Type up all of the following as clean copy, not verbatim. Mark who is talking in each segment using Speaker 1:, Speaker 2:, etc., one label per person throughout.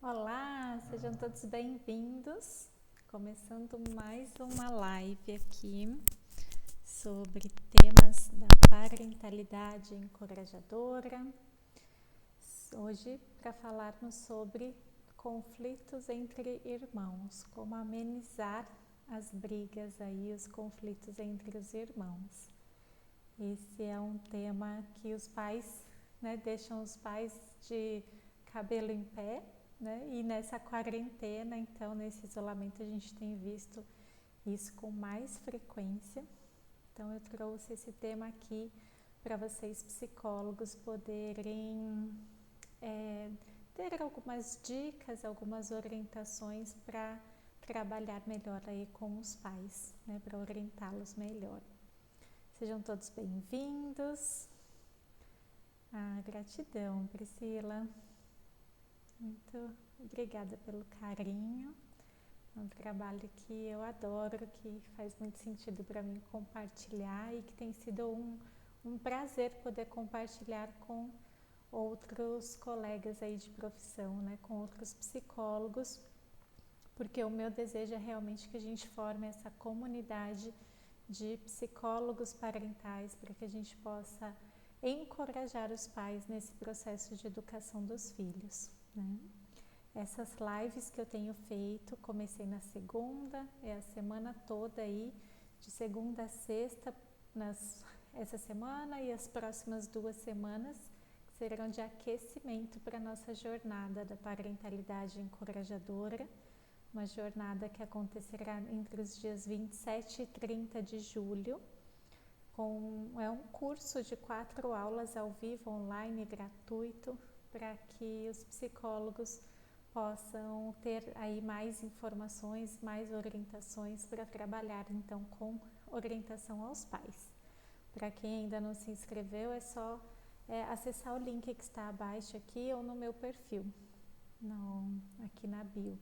Speaker 1: Olá, sejam todos bem-vindos. Começando mais uma live aqui sobre temas da parentalidade encorajadora. Hoje, para falarmos sobre conflitos entre irmãos, como amenizar as brigas aí, os conflitos entre os irmãos. Esse é um tema que os pais, deixam os pais de cabelo em pé, e nessa quarentena, então, nesse isolamento, a gente tem visto isso com mais frequência. Então, eu trouxe esse tema aqui para vocês, psicólogos, poderem ter algumas dicas, algumas orientações para trabalhar melhor aí com os pais, para orientá-los melhor. Sejam todos bem-vindos. Gratidão, Priscila. Muito obrigada pelo carinho. É um trabalho que eu adoro, que faz muito sentido para mim compartilhar e que tem sido um prazer poder compartilhar com outros colegas aí de profissão, com outros psicólogos, porque o meu desejo é realmente que a gente forme essa comunidade de psicólogos parentais para que a gente possa encorajar os pais nesse processo de educação dos filhos. Essas lives que eu tenho feito, comecei na segunda, é a semana toda aí, de segunda a sexta, essa semana e as próximas 2 semanas, que serão de aquecimento para a nossa jornada da parentalidade encorajadora, uma jornada que acontecerá entre os dias 27 e 30 de julho, é um curso de 4 aulas ao vivo, online, gratuito, para que os psicólogos possam ter aí mais informações, mais orientações para trabalhar então com orientação aos pais. Para quem ainda não se inscreveu, é só acessar o link que está abaixo aqui ou no meu perfil, aqui na bio.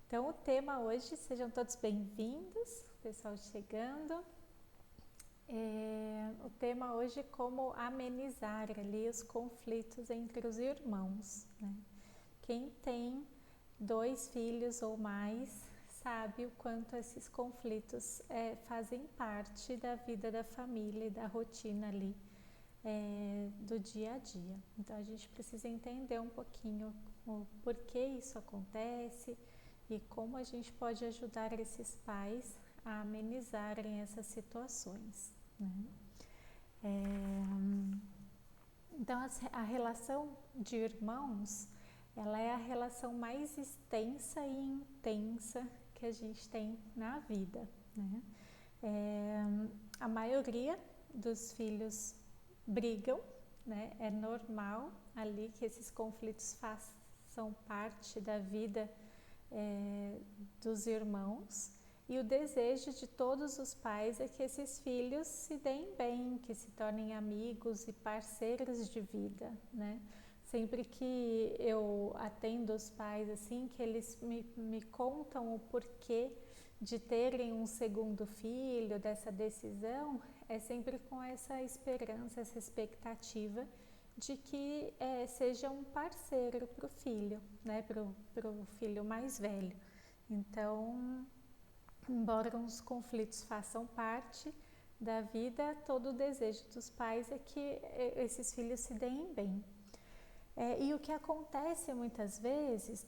Speaker 1: Então o tema hoje, sejam todos bem-vindos, pessoal chegando. O tema hoje é como amenizar ali os conflitos entre os irmãos. Quem tem 2 filhos ou mais sabe o quanto esses conflitos fazem parte da vida da família e da rotina ali do dia a dia. Então a gente precisa entender um pouquinho o porquê isso acontece e como a gente pode ajudar esses pais a amenizarem essas situações. Então a relação de irmãos, ela é a relação mais extensa e intensa que a gente tem na vida. A maioria dos filhos brigam, é normal ali que esses conflitos façam parte da vida dos irmãos. E o desejo de todos os pais é que esses filhos se deem bem, que se tornem amigos e parceiros de vida, Sempre que eu atendo os pais assim, que eles me contam o porquê de terem um segundo filho, dessa decisão, é sempre com essa esperança, essa expectativa de que seja um parceiro para o filho, para o filho mais velho. Então, embora os conflitos façam parte da vida, todo o desejo dos pais é que esses filhos se deem bem. E o que acontece muitas vezes,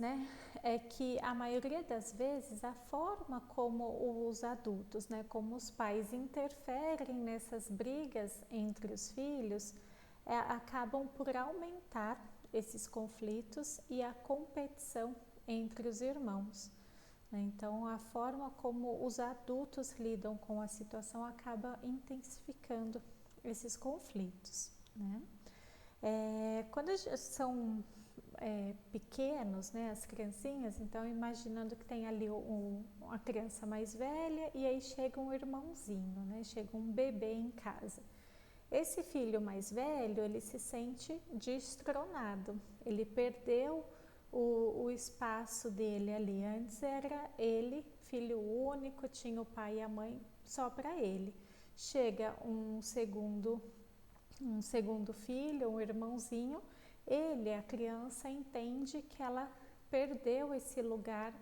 Speaker 1: é que a maioria das vezes a forma como os adultos, como os pais interferem nessas brigas entre os filhos, acabam por aumentar esses conflitos e a competição entre os irmãos. Então, a forma como os adultos lidam com a situação acaba intensificando esses conflitos. Quando são pequenos, as criancinhas, então imaginando que tem ali uma criança mais velha e aí chega um irmãozinho, chega um bebê em casa. Esse filho mais velho, ele se sente destronado, ele perdeu o espaço dele ali. Antes era ele, filho único, tinha o pai e a mãe só para ele. Chega um segundo filho, um irmãozinho, a criança entende que ela perdeu esse lugar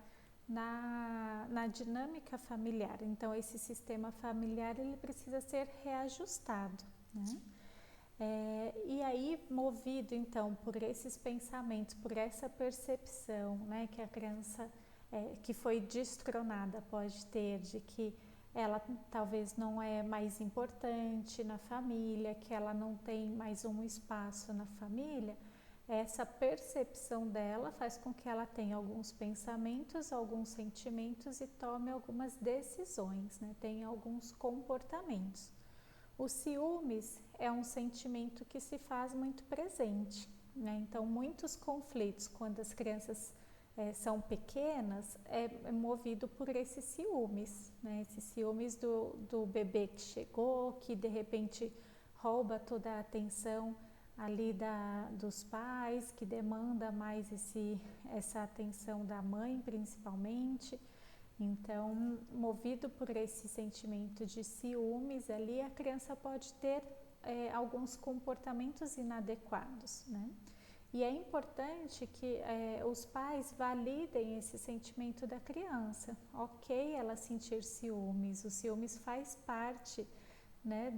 Speaker 1: na dinâmica familiar. Então, esse sistema familiar ele precisa ser reajustado, né? E aí, movido então por esses pensamentos, por essa percepção, né, que a criança que foi destronada pode ter de que ela talvez não é mais importante na família, que ela não tem mais um espaço na família, essa percepção dela faz com que ela tenha alguns pensamentos, alguns sentimentos e tome algumas decisões, né, tenha alguns comportamentos. O ciúmes é um sentimento que se faz muito presente, né? Então, muitos conflitos, quando as crianças são pequenas, é movido por esses ciúmes, né? Esses ciúmes do bebê que chegou, que de repente rouba toda a atenção ali dos pais, que demanda mais essa atenção da mãe, principalmente. Então, movido por esse sentimento de ciúmes ali, a criança pode ter alguns comportamentos inadequados, né? E é importante que os pais validem esse sentimento da criança. Ok, ela sentir ciúmes, o ciúmes faz parte, né,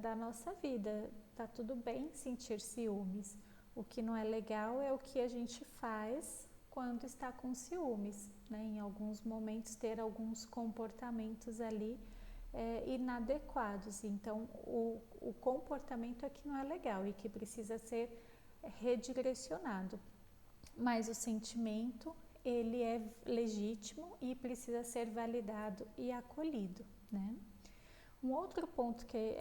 Speaker 1: da nossa vida. Tá tudo bem sentir ciúmes. O que não é legal é o que a gente faz quando está com ciúmes, né? Em alguns momentos ter alguns comportamentos ali inadequados. Então, o comportamento é que não é legal e que precisa ser redirecionado. Mas o sentimento, ele é legítimo e precisa ser validado e acolhido, né? Um outro ponto que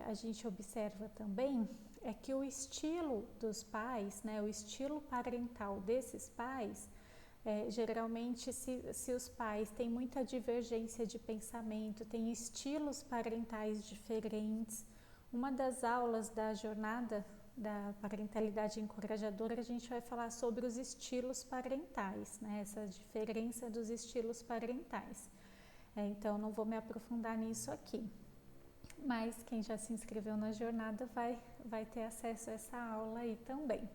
Speaker 1: a gente observa também é que o estilo dos pais, né, o estilo parental desses pais, geralmente se os pais têm muita divergência de pensamento, têm estilos parentais diferentes. Uma das aulas da jornada da parentalidade encorajadora, a gente vai falar sobre os estilos parentais, né, essa diferença dos estilos parentais. Então, não vou me aprofundar nisso aqui, mas quem já se inscreveu na jornada vai ter acesso a essa aula aí também.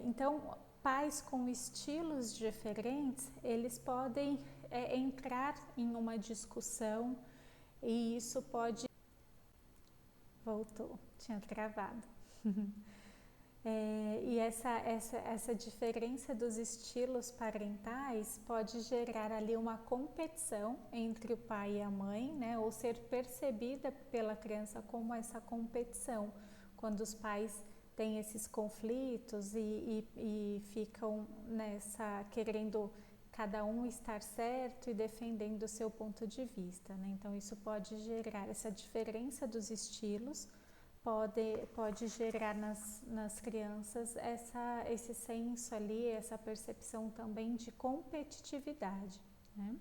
Speaker 1: Então, pais com estilos diferentes, eles podem entrar em uma discussão e isso pode... Voltou, tinha travado. E essa diferença dos estilos parentais pode gerar ali uma competição entre o pai e a mãe, né? Ou ser percebida pela criança como essa competição, quando os pais têm esses conflitos e ficam querendo cada um estar certo e defendendo o seu ponto de vista, né? Então isso pode gerar essa diferença dos estilos. Pode gerar nas crianças esse senso ali, essa percepção também de competitividade, né?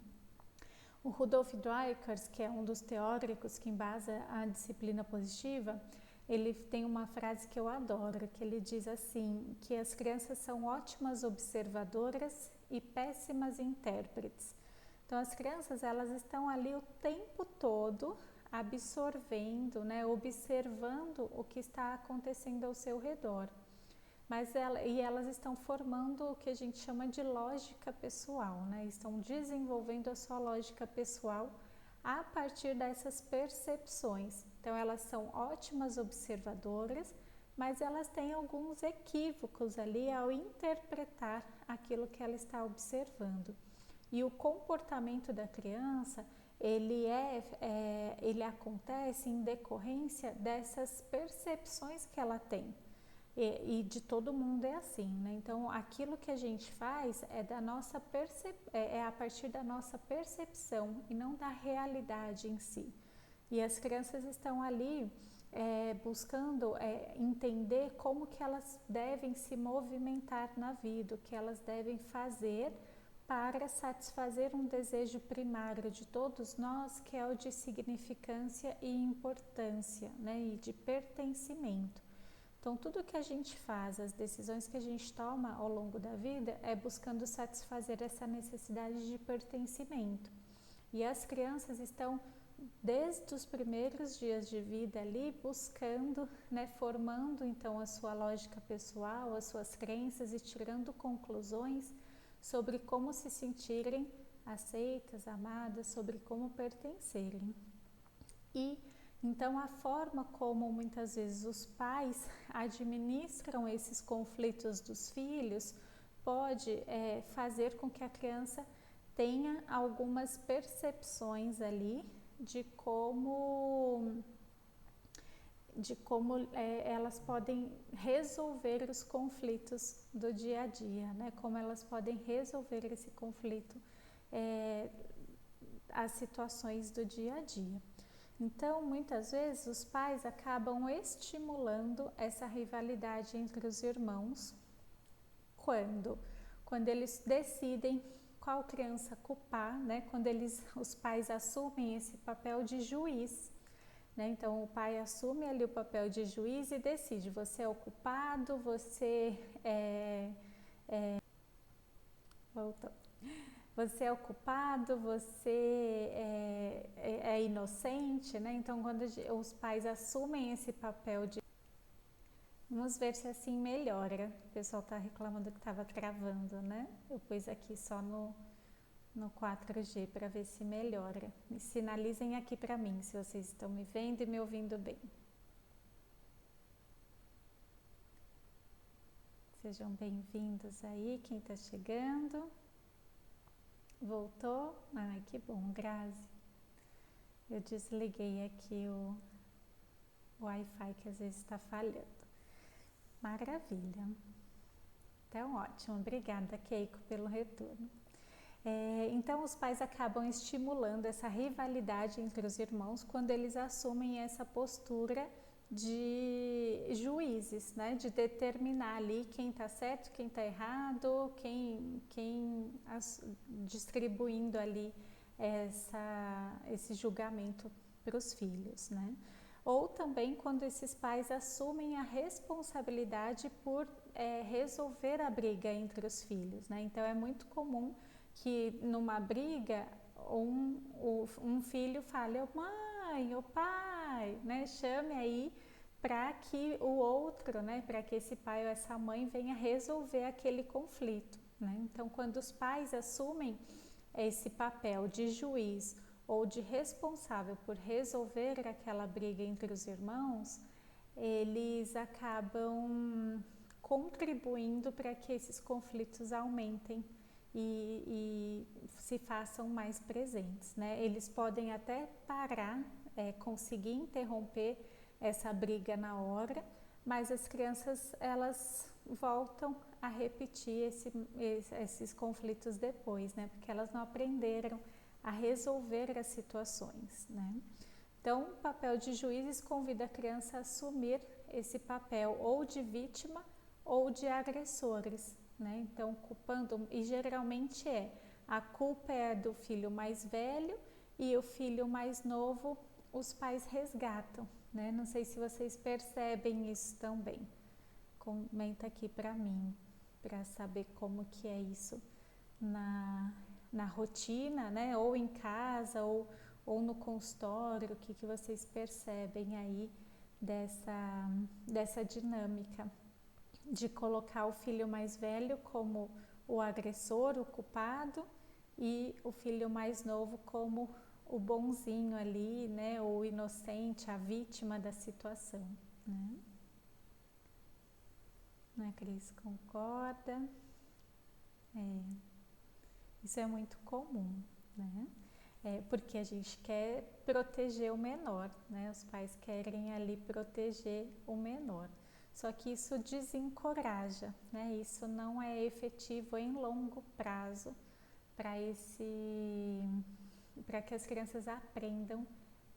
Speaker 1: O Rudolf Dreikers, que é um dos teóricos que embasa a disciplina positiva, ele tem uma frase que eu adoro, que ele diz assim, que as crianças são ótimas observadoras e péssimas intérpretes. Então, as crianças, elas estão ali o tempo todo absorvendo, né, observando o que está acontecendo ao seu redor. Elas estão formando o que a gente chama de lógica pessoal, né? Estão desenvolvendo a sua lógica pessoal a partir dessas percepções. Então, elas são ótimas observadoras, mas elas têm alguns equívocos ali ao interpretar aquilo que ela está observando. E o comportamento da criança, ele acontece em decorrência dessas percepções que ela tem. E de todo mundo é assim, né? Então, aquilo que a gente faz é a partir da nossa percepção e não da realidade em si. E as crianças estão ali buscando entender como que elas devem se movimentar na vida, o que elas devem fazer para satisfazer um desejo primário de todos nós, que é o de significância e importância, né? E de pertencimento. Então, tudo que a gente faz, as decisões que a gente toma ao longo da vida é buscando satisfazer essa necessidade de pertencimento. E as crianças estão desde os primeiros dias de vida ali, buscando, né, formando então a sua lógica pessoal, as suas crenças e tirando conclusões sobre como se sentirem aceitas, amadas, sobre como pertencerem. E então a forma como muitas vezes os pais administram esses conflitos dos filhos pode fazer com que a criança tenha algumas percepções ali de como elas podem resolver os conflitos do dia a dia, né? Como elas podem resolver esse conflito, as situações do dia a dia. Então, muitas vezes os pais acabam estimulando essa rivalidade entre os irmãos quando eles decidem qual criança culpar, né? Quando os pais assumem esse papel de juiz, né? Então o pai assume ali o papel de juiz e decide: você é o culpado, você voltou. Você é o culpado, você é inocente, né? Então quando os pais assumem esse papel de... Vamos ver se assim melhora. O pessoal está reclamando que estava travando, né? Eu pus aqui só no 4G para ver se melhora. Me sinalizem aqui para mim se vocês estão me vendo e me ouvindo bem. Sejam bem-vindos aí, quem está chegando. Voltou? Ai, que bom, Grazi. Eu desliguei aqui o Wi-Fi que às vezes está falhando. Maravilha. Então, ótimo. Obrigada, Keiko, pelo retorno. Então, os pais acabam estimulando essa rivalidade entre os irmãos quando eles assumem essa postura de juízes, né? De determinar ali quem está certo, quem está errado, distribuindo ali esse julgamento para os filhos, né? Ou também quando esses pais assumem a responsabilidade por resolver a briga entre os filhos, né? Então é muito comum que numa briga um filho fale: mãe, o pai, né? Chame aí para que o outro, né? Para que esse pai ou essa mãe venha resolver aquele conflito, né? Então quando os pais assumem esse papel de juiz ou de responsável por resolver aquela briga entre os irmãos, eles acabam contribuindo para que esses conflitos aumentem e se façam mais presentes, né? Eles podem até parar, conseguir interromper essa briga na hora, mas as crianças elas voltam a repetir esses conflitos depois, né? Porque elas não aprenderam a resolver as situações, né? Então, o papel de juízes convida a criança a assumir esse papel ou de vítima ou de agressores, né? Então, culpando, e geralmente a culpa é do filho mais velho e o filho mais novo os pais resgatam, né? Não sei se vocês percebem isso também. Comenta aqui para mim, para saber como que é isso na rotina, né? Ou em casa, ou no consultório, o que vocês percebem aí dessa dinâmica de colocar o filho mais velho como o agressor, o culpado, e o filho mais novo como o bonzinho ali, né? O inocente, a vítima da situação, né? A Cris concorda. Isso é muito comum, né? Porque a gente quer proteger o menor, né? Os pais querem ali proteger o menor. Só que isso desencoraja, né? Isso não é efetivo em longo prazo para que as crianças aprendam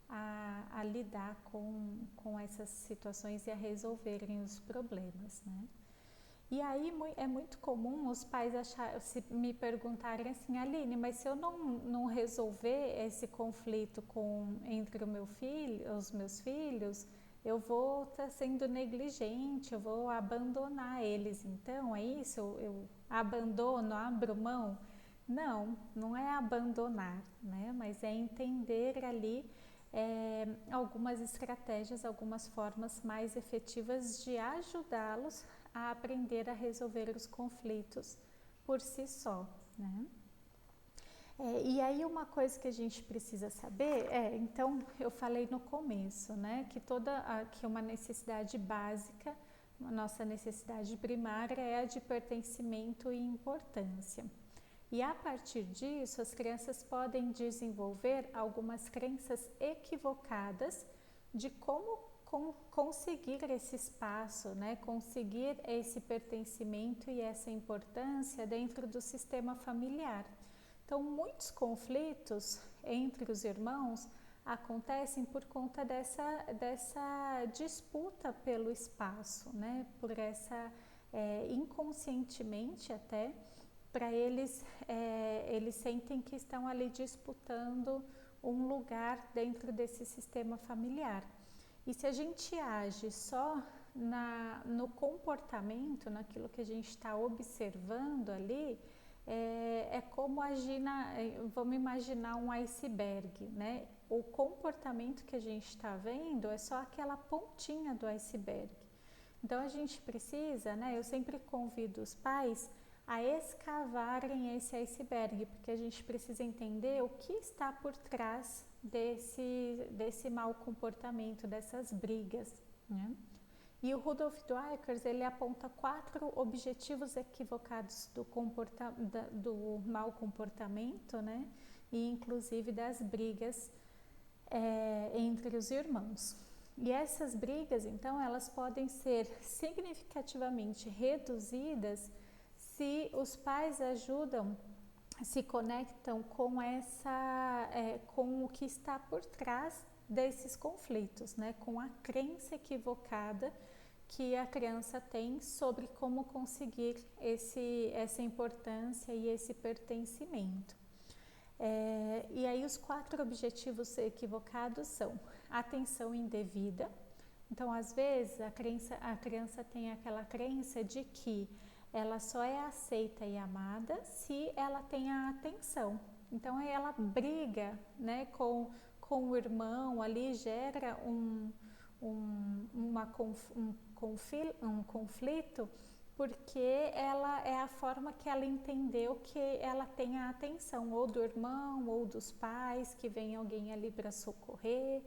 Speaker 1: a lidar com essas situações e a resolverem os problemas, né? E aí é muito comum os pais me perguntarem assim: Aline, mas se eu não resolver esse conflito entre os meus filhos, eu vou estar sendo negligente, eu vou abandonar eles. Então, é isso? Eu abandono, abro mão? Não é abandonar, né? Mas é entender ali algumas estratégias, algumas formas mais efetivas de ajudá-los a aprender a resolver os conflitos por si só, né? E aí uma coisa que a gente precisa saber então eu falei no começo, né, que uma necessidade básica, a nossa necessidade primária é a de pertencimento e importância. E a partir disso, as crianças podem desenvolver algumas crenças equivocadas de como conseguir esse espaço, né, conseguir esse pertencimento e essa importância dentro do sistema familiar. Então, muitos conflitos entre os irmãos acontecem por conta dessa disputa pelo espaço, né? Por essa, inconscientemente até, para eles sentem que estão ali disputando um lugar dentro desse sistema familiar. E se a gente age só no comportamento, naquilo que a gente está observando ali, é como agir vamos imaginar um iceberg, né? O comportamento que a gente está vendo é só aquela pontinha do iceberg. Então a gente precisa, né? Eu sempre convido os pais a escavarem esse iceberg, porque a gente precisa entender o que está por trás desse mau comportamento, dessas brigas, né? E o Rudolf Dreikurs, ele aponta 4 objetivos equivocados do mau comportamento, né? E inclusive das brigas entre os irmãos. E essas brigas, então, elas podem ser significativamente reduzidas se os pais se conectam com o que está por trás desses conflitos, né? Com a crença equivocada que a criança tem sobre como conseguir essa importância e esse pertencimento. E aí os 4 objetivos equivocados são atenção indevida. Então, às vezes, a criança tem aquela crença de que ela só é aceita e amada se ela tem a atenção. Então, aí ela briga, né, com o irmão ali, gera um conflito, porque ela é a forma que ela entendeu que ela tem a atenção ou do irmão ou dos pais, que vem alguém ali para socorrer,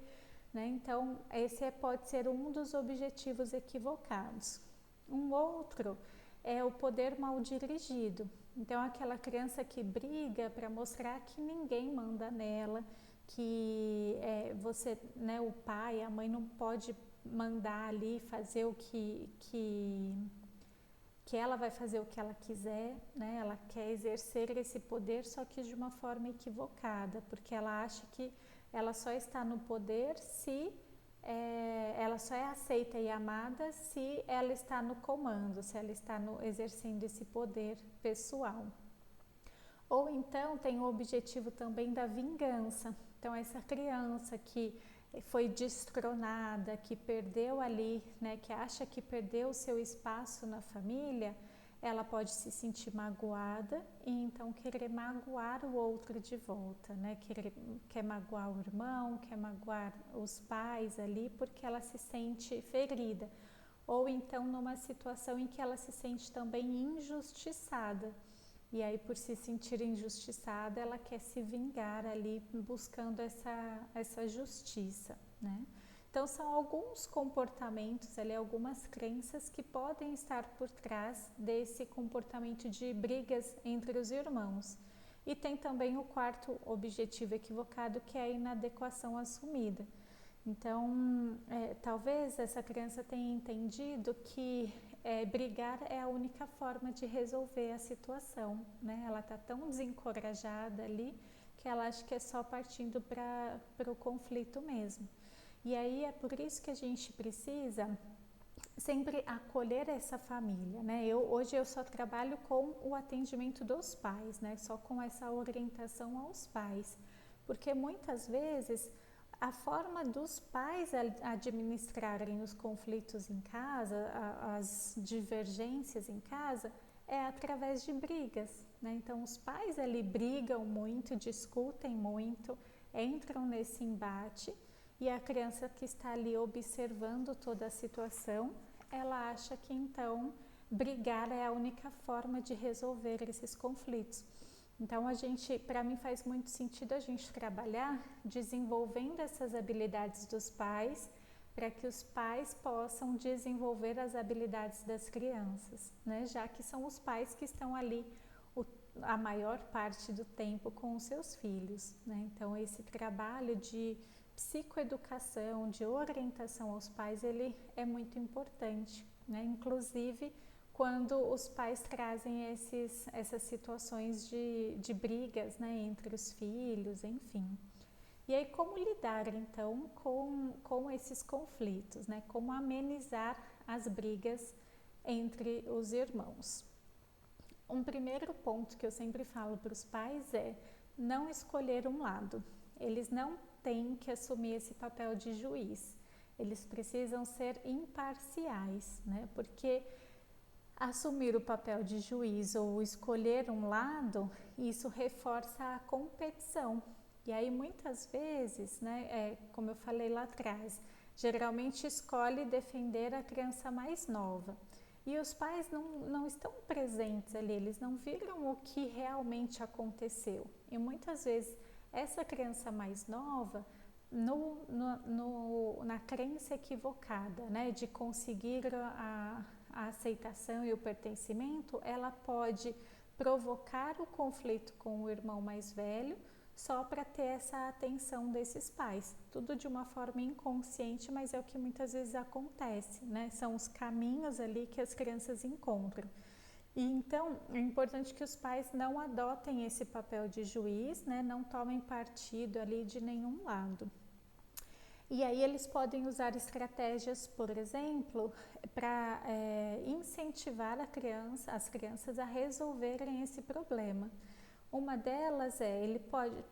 Speaker 1: né? Então esse pode ser um dos objetivos equivocados. Um outro é o poder mal dirigido. Então aquela criança que briga para mostrar que ninguém manda nela, que você, né, o pai, a mãe não pode mandar ali fazer o que ela vai fazer o que ela quiser, né? Ela quer exercer esse poder, só que de uma forma equivocada, porque ela acha que ela só está no poder se ela só é aceita e amada se ela está no comando, se ela está exercendo esse poder pessoal. Ou então tem o objetivo também da vingança. Então essa criança que foi destronada, que perdeu ali, né, que acha que perdeu o seu espaço na família, ela pode se sentir magoada e então querer magoar o outro de volta, né? Quer magoar o irmão, quer magoar os pais ali porque ela se sente ferida. Ou então numa situação em que ela se sente também injustiçada. E aí, por se sentir injustiçada, ela quer se vingar ali, buscando essa justiça, né? Então, são alguns comportamentos ali, algumas crenças que podem estar por trás desse comportamento de brigas entre os irmãos. E tem também o 4º objetivo equivocado, que é a inadequação assumida. Então, talvez essa criança tenha entendido que brigar é a única forma de resolver a situação, né? Ela está tão desencorajada ali que ela acha que é só partindo para o conflito mesmo. E aí é por isso que a gente precisa sempre acolher essa família, né? Hoje eu só trabalho com o atendimento dos pais, né? Só com essa orientação aos pais, porque muitas vezes a forma dos pais administrarem os conflitos em casa, as divergências em casa, é através de brigas, né? Então os pais ali brigam muito, discutem muito, entram nesse embate e a criança que está ali observando toda a situação, ela acha que então brigar é a única forma de resolver esses conflitos. Então para mim faz muito sentido a gente trabalhar desenvolvendo essas habilidades dos pais, para que os pais possam desenvolver as habilidades das crianças, né? Já que são os pais que estão ali a maior parte do tempo com os seus filhos, né? Então esse trabalho de psicoeducação, de orientação aos pais, ele é muito importante, né? Inclusive quando os pais trazem essas situações de brigas, né, entre os filhos, enfim. E aí, como lidar, então, com esses conflitos, né? Como amenizar as brigas entre os irmãos? Um primeiro ponto que eu sempre falo para os pais é não escolher um lado. Eles não têm que assumir esse papel de juiz. Eles precisam ser imparciais, né? Porque assumir o papel de juiz ou escolher um lado, isso reforça a competição. E aí muitas vezes, né, como eu falei lá atrás, geralmente escolhe defender a criança mais nova. E os pais não estão presentes ali, eles não viram o que realmente aconteceu. E muitas vezes essa criança mais nova, na crença equivocada, né, de conseguir a aceitação e o pertencimento, ela pode provocar o conflito com o irmão mais velho só para ter essa atenção desses pais. Tudo de uma forma inconsciente, mas é o que muitas vezes acontece, né? São os caminhos ali que as crianças encontram. E então é importante que os pais não adotem esse papel de juiz, né? Não tomem partido ali de nenhum lado. E aí eles podem usar estratégias, por exemplo, para incentivar as crianças a resolverem esse problema. Uma delas ele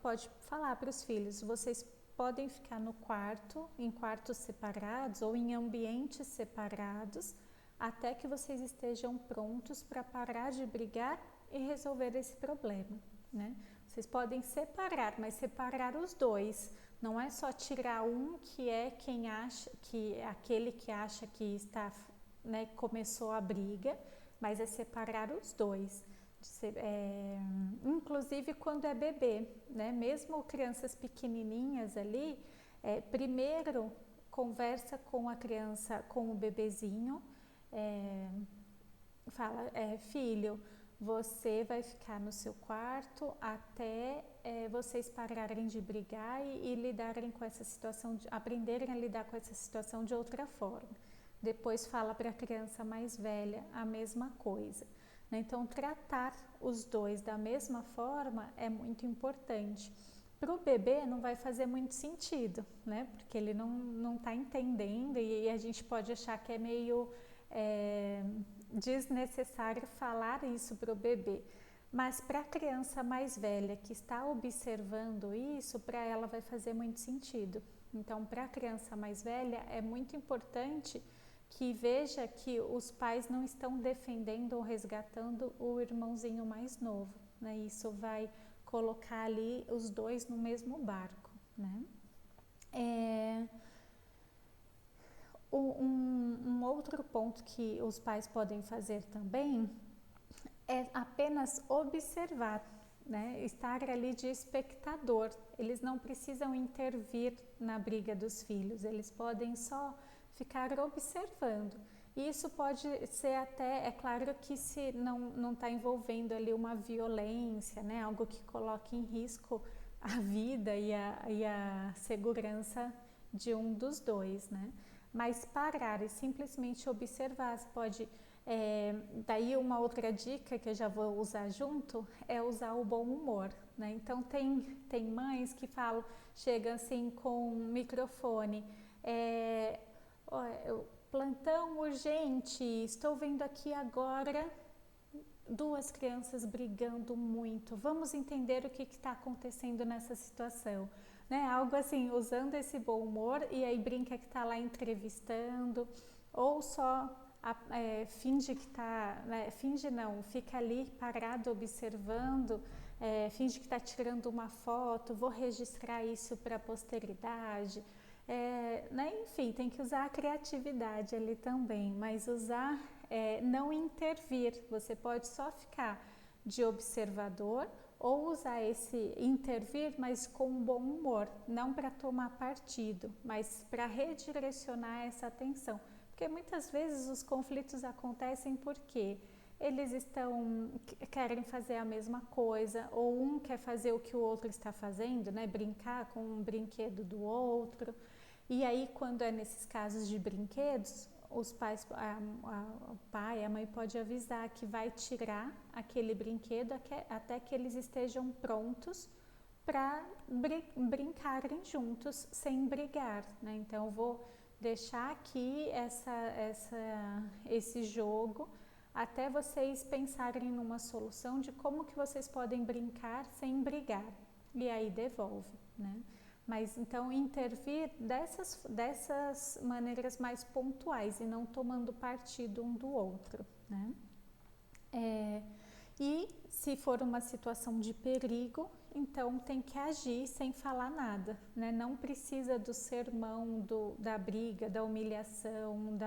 Speaker 1: pode falar para os filhos, vocês podem ficar no quarto, em quartos separados ou em ambientes separados, até que vocês estejam prontos para parar de brigar e resolver esse problema, né? Vocês podem separar, mas separar os dois. Não é só tirar um que é quem acha que é aquele que acha que está, né, começou a briga, mas é separar os dois. Inclusive quando é bebê, né? Mesmo crianças pequenininhas ali, primeiro conversa com a criança, com o bebezinho, fala, filho, você vai ficar no seu quarto até vocês pararem de brigar e lidarem com essa situação, aprenderem a lidar com essa situação de outra forma. Depois fala para a criança mais velha a mesma coisa. Então, tratar os dois da mesma forma é muito importante. Para o bebê não vai fazer muito sentido, né? Porque ele não está entendendo e a gente pode achar que é meio desnecessário falar isso para o bebê. Mas para a criança mais velha que está observando isso, para ela vai fazer muito sentido. Então, para a criança mais velha é muito importante que veja que os pais não estão defendendo ou resgatando o irmãozinho mais novo, né? Isso vai colocar ali os dois no mesmo barco, né? Um outro ponto que os pais podem fazer também é apenas observar, né? Estar ali de espectador. Eles não precisam intervir na briga dos filhos, eles podem só ficar observando. E isso pode ser até, é claro que se não está envolvendo ali uma violência, né? Algo que coloque em risco a vida e a segurança de um dos dois, né? Mas parar e simplesmente observar, você pode... daí uma outra dica que eu já vou usar junto é usar o bom humor, né? Então tem mães que falam, chegam assim com um microfone, plantão urgente, estou vendo aqui agora duas crianças brigando muito, vamos entender o que está acontecendo nessa situação, né? Algo assim, usando esse bom humor, e aí brinca que está lá entrevistando, ou só finge que está, né? Finge não, fica ali parado observando, finge que está tirando uma foto, vou registrar isso para a posteridade. Né? Enfim, tem que usar a criatividade ali também, mas usar, não intervir. Você pode só ficar de observador ou usar esse intervir, mas com bom humor, não para tomar partido, mas para redirecionar essa atenção. Porque muitas vezes os conflitos acontecem porque eles querem fazer a mesma coisa, ou um quer fazer o que o outro está fazendo, né? Brincar com um brinquedo do outro. E aí, quando é nesses casos de brinquedos, os pais, o pai, a mãe pode avisar que vai tirar aquele brinquedo até que eles estejam prontos para brincarem juntos sem brigar, né? Então eu vou deixar aqui esse jogo até vocês pensarem numa solução de como que vocês podem brincar sem brigar, e aí devolve, né? Mas então intervir dessas maneiras mais pontuais e não tomando partido um do outro, né? E se for uma situação de perigo, então tem que agir sem falar nada, né? Não precisa do sermão, da briga, da humilhação,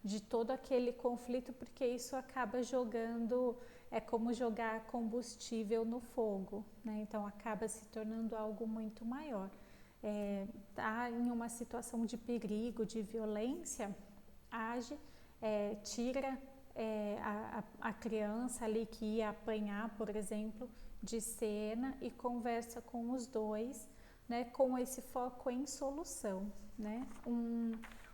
Speaker 1: de todo aquele conflito, porque isso acaba jogando, é como jogar combustível no fogo, né? Então acaba se tornando algo muito maior. Tá em uma situação de perigo, de violência, age, tira a criança ali que ia apanhar, por exemplo, de cena e conversa com os dois, né, com esse foco em solução, né?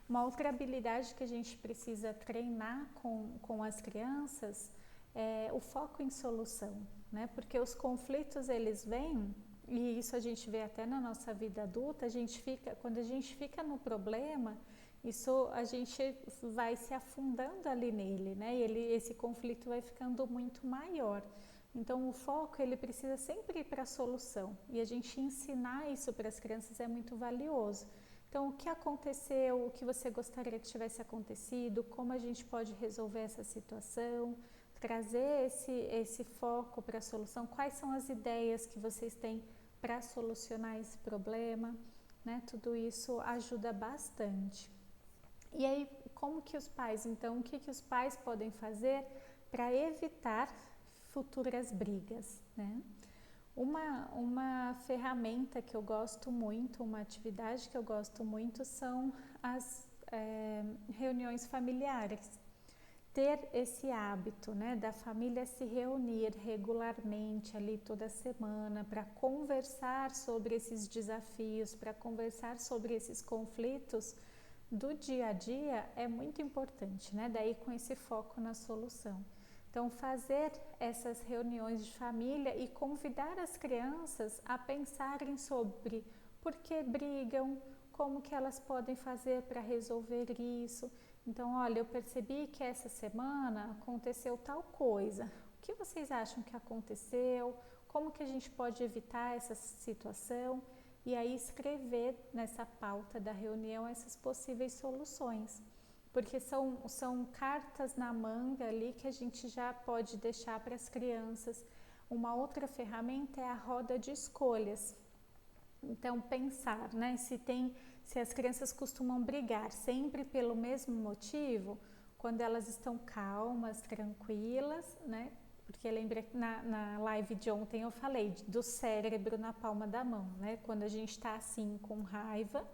Speaker 1: Uma outra habilidade que a gente precisa treinar com as crianças é o foco em solução, né? Porque os conflitos eles vêm, e isso a gente vê até na nossa vida adulta, quando a gente fica no problema, isso a gente vai se afundando ali nele, né? E esse conflito vai ficando muito maior. Então o foco ele precisa sempre ir para a solução, e a gente ensinar isso para as crianças é muito valioso. Então o que aconteceu, o que você gostaria que tivesse acontecido, como a gente pode resolver essa situação, trazer esse foco para a solução, quais são as ideias que vocês têm para solucionar esse problema, né? Tudo isso ajuda bastante. E aí, como que os pais, então, o que os pais podem fazer para evitar futuras brigas, né? Uma ferramenta que eu gosto muito, uma atividade que eu gosto muito são as reuniões familiares. Ter esse hábito, né, da família se reunir regularmente ali toda semana para conversar sobre esses desafios, para conversar sobre esses conflitos do dia a dia é muito importante, né? Daí com esse foco na solução. Então fazer essas reuniões de família e convidar as crianças a pensarem sobre por que brigam, como que elas podem fazer para resolver isso. Então, olha, eu percebi que essa semana aconteceu tal coisa. O que vocês acham que aconteceu? Como que a gente pode evitar essa situação? E aí escrever nessa pauta da reunião essas possíveis soluções. Porque são cartas na manga ali que a gente já pode deixar para as crianças. Uma outra ferramenta é a roda de escolhas. Então, pensar, né, se as crianças costumam brigar sempre pelo mesmo motivo, quando elas estão calmas, tranquilas, né? Porque lembra que na live de ontem eu falei do cérebro na palma da mão, né? Quando a gente está assim com raiva,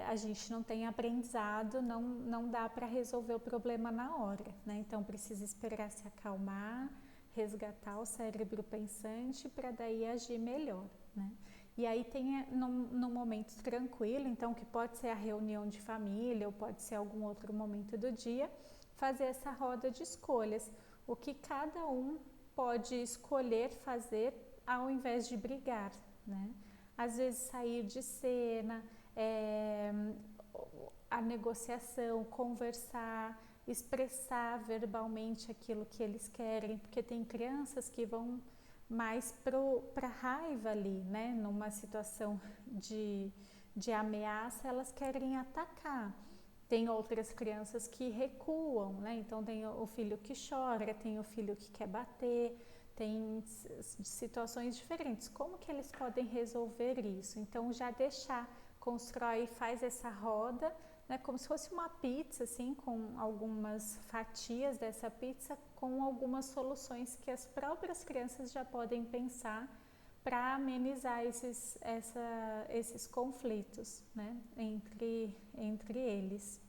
Speaker 1: a gente não tem aprendizado, não dá para resolver o problema na hora, né? Então precisa esperar se acalmar, resgatar o cérebro pensante para daí agir melhor, né? E aí tem num momento tranquilo, então que pode ser a reunião de família ou pode ser algum outro momento do dia, fazer essa roda de escolhas. O que cada um pode escolher fazer ao invés de brigar, né? Às vezes sair de cena, a negociação, conversar, expressar verbalmente aquilo que eles querem, porque tem crianças que vão mais para raiva ali, né? Numa situação de ameaça, elas querem atacar. Tem outras crianças que recuam, né? Então tem o filho que chora, tem o filho que quer bater, tem situações diferentes. Como que eles podem resolver isso? Então já deixar constrói, faz essa roda, né, como se fosse uma pizza, assim, com algumas fatias dessa pizza, com algumas soluções que as próprias crianças já podem pensar para amenizar esses conflitos, né, entre eles.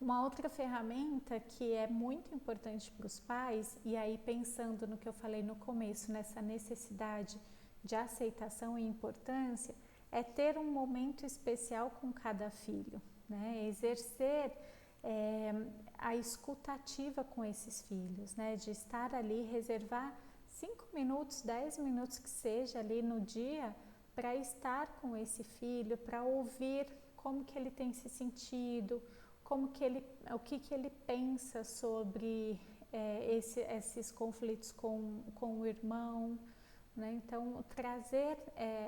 Speaker 1: Uma outra ferramenta que é muito importante para os pais, e aí pensando no que eu falei no começo, nessa necessidade de aceitação e importância, é ter um momento especial com cada filho, né? Exercer a escutativa com esses filhos, né? De estar ali, reservar 5 minutos, 10 minutos que seja ali no dia para estar com esse filho, para ouvir como que ele tem se sentido, o que ele pensa sobre esses conflitos com o irmão, né? Então, trazer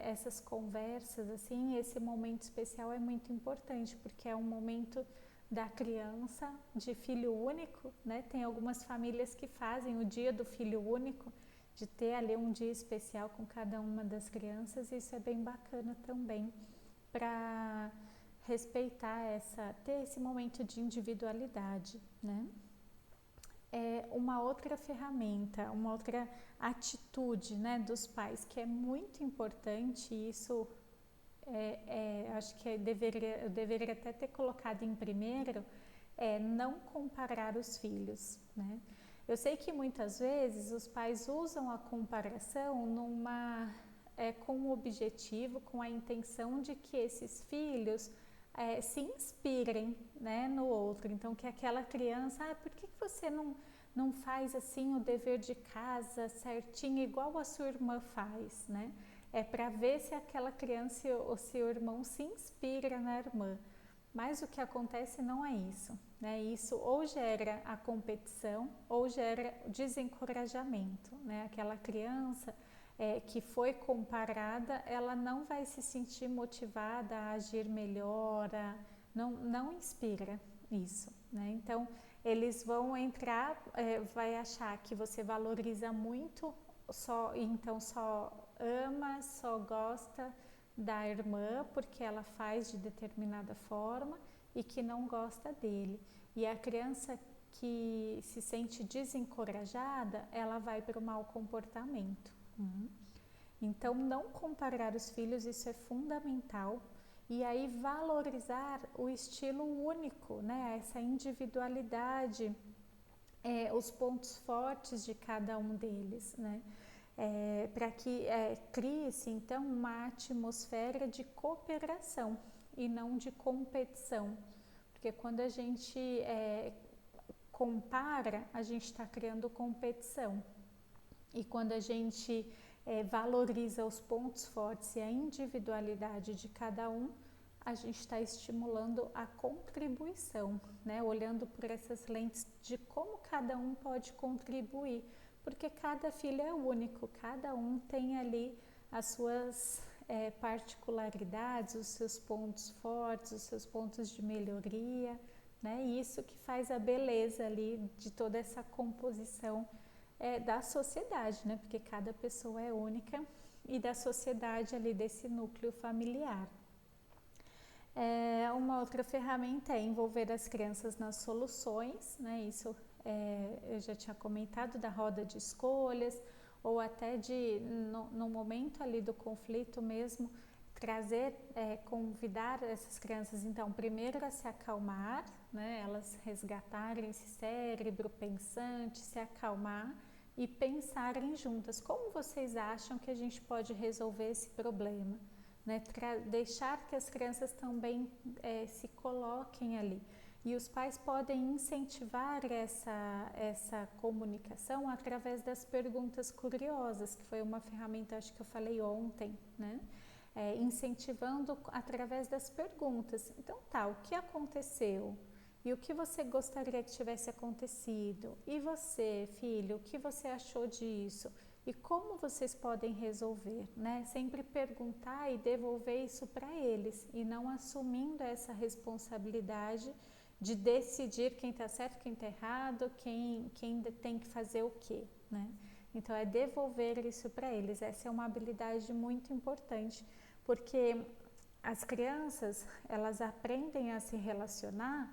Speaker 1: essas conversas, assim, esse momento especial é muito importante, porque é um momento da criança, de filho único, né? Tem algumas famílias que fazem o dia do filho único, de ter ali um dia especial com cada uma das crianças, e isso é bem bacana também, para respeitar ter esse momento de individualidade, né? Uma outra ferramenta, uma outra atitude, né, dos pais que é muito importante, e isso acho que eu deveria até ter colocado em primeiro, é não comparar os filhos, né? Eu sei que muitas vezes os pais usam a comparação com o objetivo, com a intenção de que esses filhos se inspirem, né, no outro. Então, que aquela criança, por que você não faz assim o dever de casa certinho, igual a sua irmã faz, né? É para ver se aquela criança ou seu irmão se inspira na irmã. Mas o que acontece não é isso, né? Isso ou gera a competição ou gera desencorajamento, né? Aquela criança que foi comparada, ela não vai se sentir motivada a agir melhor, não inspira isso, né? Então, eles vão entrar, vai achar que você valoriza muito, então só ama, só gosta da irmã porque ela faz de determinada forma e que não gosta dele. E a criança que se sente desencorajada, ela vai para o mau comportamento. Então, não comparar os filhos, isso é fundamental. E aí valorizar o estilo único, né? Essa individualidade, os pontos fortes de cada um deles, né? Para que crie-se então uma atmosfera de cooperação e não de competição, porque quando a gente compara, a gente está criando competição, e quando a gente valoriza os pontos fortes e a individualidade de cada um, a gente está estimulando a contribuição, né? Olhando por essas lentes de como cada um pode contribuir, porque cada filho é único, cada um tem ali as suas particularidades, os seus pontos fortes, os seus pontos de melhoria, né? E isso que faz a beleza ali de toda essa composição da sociedade, né? Porque cada pessoa é única, e da sociedade ali desse núcleo familiar. Uma outra ferramenta é envolver as crianças nas soluções, né? Isso eu já tinha comentado, da roda de escolhas, ou até no momento ali do conflito mesmo, trazer, convidar essas crianças, então, primeiro a se acalmar, né? Elas resgatarem esse cérebro pensante, se acalmar e pensarem juntas, como vocês acham que a gente pode resolver esse problema? Né? Deixar que as crianças também se coloquem ali. E os pais podem incentivar essa comunicação através das perguntas curiosas, que foi uma ferramenta, acho que eu falei ontem, né? Incentivando através das perguntas. Então tá, o que aconteceu? E o que você gostaria que tivesse acontecido? E você, filho, o que você achou disso? E como vocês podem resolver, né? Sempre perguntar e devolver isso para eles, e não assumindo essa responsabilidade de decidir quem está certo, quem está errado, quem tem que fazer o quê, né? Então, é devolver isso para eles. Essa é uma habilidade muito importante, porque as crianças, elas aprendem a se relacionar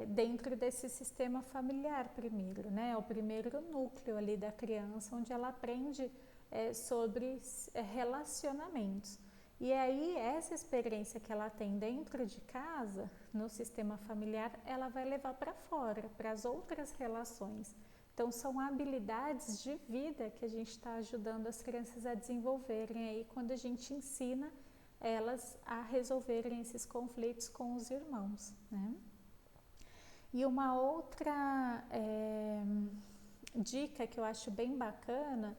Speaker 1: dentro desse sistema familiar primeiro, né? É o primeiro núcleo ali da criança, onde ela aprende sobre relacionamentos. E aí, essa experiência que ela tem dentro de casa, no sistema familiar, ela vai levar para fora, para as outras relações. Então, são habilidades de vida que a gente está ajudando as crianças a desenvolverem aí quando a gente ensina elas a resolverem esses conflitos com os irmãos, né? E uma outra dica que eu acho bem bacana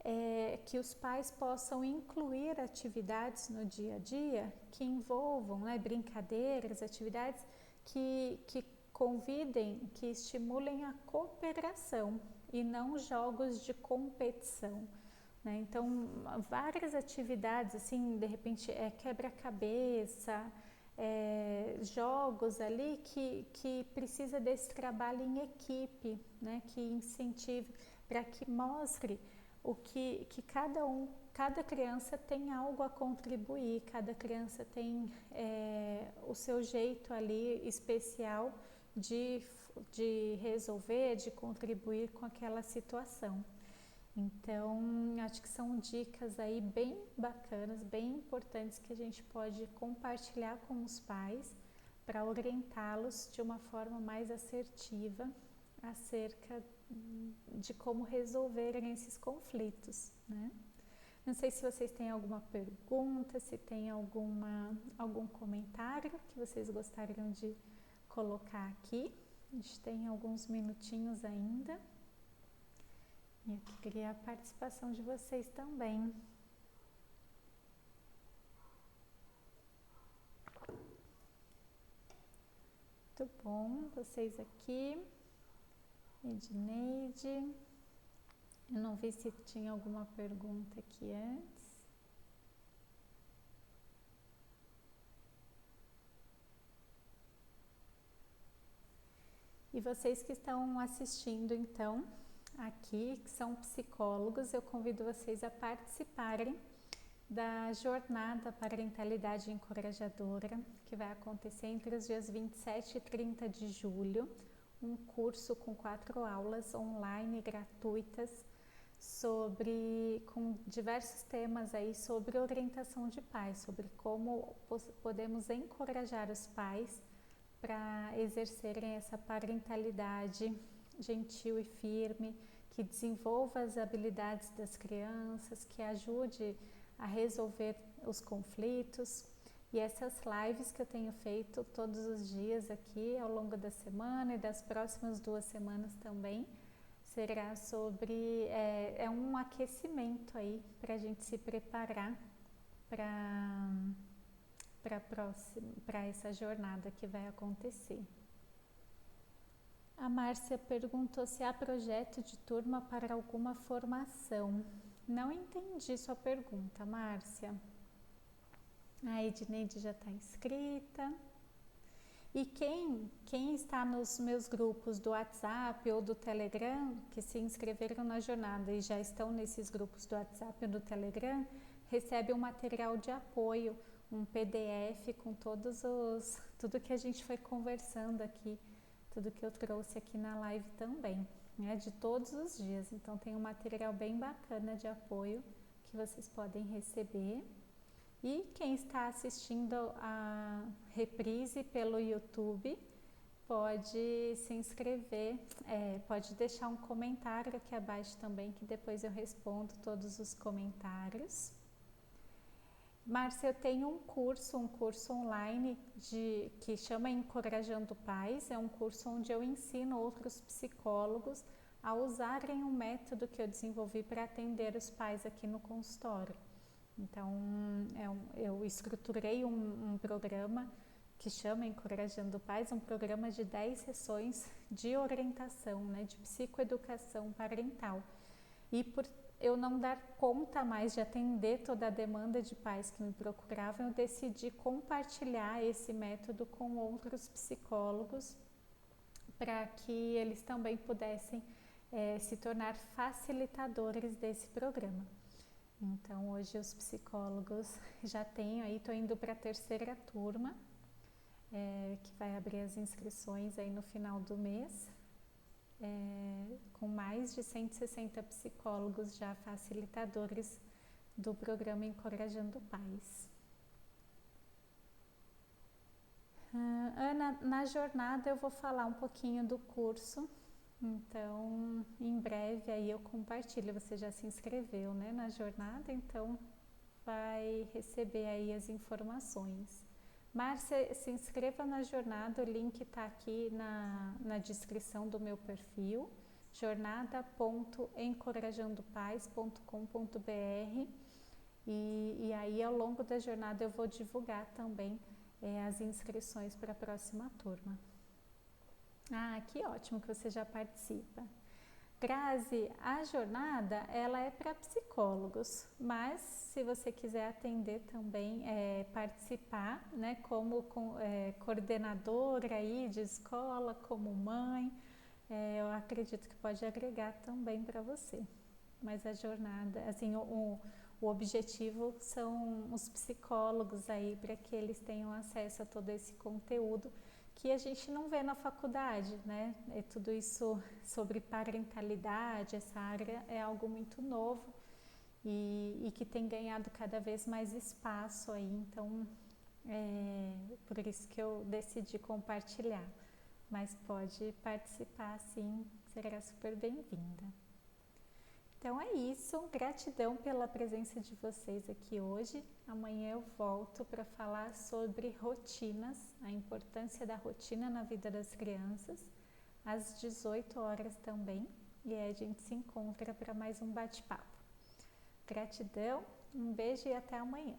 Speaker 1: é que os pais possam incluir atividades no dia a dia que envolvam, né, brincadeiras, atividades que convidem, que estimulem a cooperação e não jogos de competição, né? Então, várias atividades, assim, de repente, quebra-cabeça, jogos ali que precisa desse trabalho em equipe, né? Que incentive, para que mostre que cada criança tem algo a contribuir, cada criança tem o seu jeito ali especial de resolver, de contribuir com aquela situação. Então, acho que são dicas aí bem bacanas, bem importantes que a gente pode compartilhar com os pais para orientá-los de uma forma mais assertiva acerca de como resolverem esses conflitos, né? Não sei se vocês têm alguma pergunta, se tem algum comentário que vocês gostariam de colocar aqui. A gente tem alguns minutinhos ainda. E eu queria a participação de vocês também. Muito bom, vocês aqui. Edneide. Eu não vi se tinha alguma pergunta aqui antes. E vocês que estão assistindo, então, aqui, que são psicólogos, eu convido vocês a participarem da jornada Parentalidade Encorajadora, que vai acontecer entre os dias 27 e 30 de julho, um curso com 4 aulas online gratuitas com diversos temas aí sobre orientação de pais, sobre como podemos encorajar os pais para exercerem essa parentalidade gentil e firme, que desenvolva as habilidades das crianças, que ajude a resolver os conflitos. E essas lives que eu tenho feito todos os dias aqui ao longo da semana e das próximas 2 semanas também, será sobre, um aquecimento aí para a gente se preparar para essa jornada que vai acontecer. A Márcia perguntou se há projeto de turma para alguma formação. Não entendi sua pergunta, Márcia. A Edneide já está inscrita. E quem está nos meus grupos do WhatsApp ou do Telegram, que se inscreveram na jornada e já estão nesses grupos do WhatsApp ou do Telegram, recebe um material de apoio, um PDF com tudo que a gente foi conversando aqui, tudo que eu trouxe aqui na live também, né, de todos os dias. Então tem um material bem bacana de apoio que vocês podem receber. E quem está assistindo a reprise pelo YouTube pode se inscrever, pode deixar um comentário aqui abaixo também, que depois eu respondo todos os comentários. Márcia, eu tenho um curso online que chama Encorajando Pais. É um curso onde eu ensino outros psicólogos a usarem um método que eu desenvolvi para atender os pais aqui no consultório. Então, eu estruturei um programa que chama Encorajando Pais, um programa de 10 sessões de orientação, né, de psicoeducação parental. E por eu não dar conta mais de atender toda a demanda de pais que me procuravam, eu decidi compartilhar esse método com outros psicólogos para que eles também pudessem se tornar facilitadores desse programa. Então hoje os psicólogos já têm aí, estou indo para a terceira turma, que vai abrir as inscrições aí no final do mês, com mais de 160 psicólogos já facilitadores do programa Encorajando Pais. Ana, na jornada eu vou falar um pouquinho do curso, então em breve aí eu compartilho. Você já se inscreveu, né, na jornada, então vai receber aí as informações. Márcia, se inscreva na jornada, o link está aqui na descrição do meu perfil, jornada.encorajandopais.com.br, e aí ao longo da jornada eu vou divulgar também as inscrições para a próxima turma. Ah, que ótimo que você já participa. Grazi, a jornada ela é para psicólogos, mas se você quiser atender também, participar, né, como coordenadora aí de escola, como mãe, eu acredito que pode agregar também para você. Mas a jornada, assim, o objetivo são os psicólogos aí, para que eles tenham acesso a todo esse conteúdo que a gente não vê na faculdade, né? Tudo isso sobre parentalidade, essa área é algo muito novo e que tem ganhado cada vez mais espaço aí, então por isso que eu decidi compartilhar. Mas pode participar sim, será super bem-vinda. Então é isso, gratidão pela presença de vocês aqui hoje. Amanhã eu volto para falar sobre rotinas, a importância da rotina na vida das crianças, às 18 horas também. E aí a gente se encontra para mais um bate-papo. Gratidão, um beijo e até amanhã.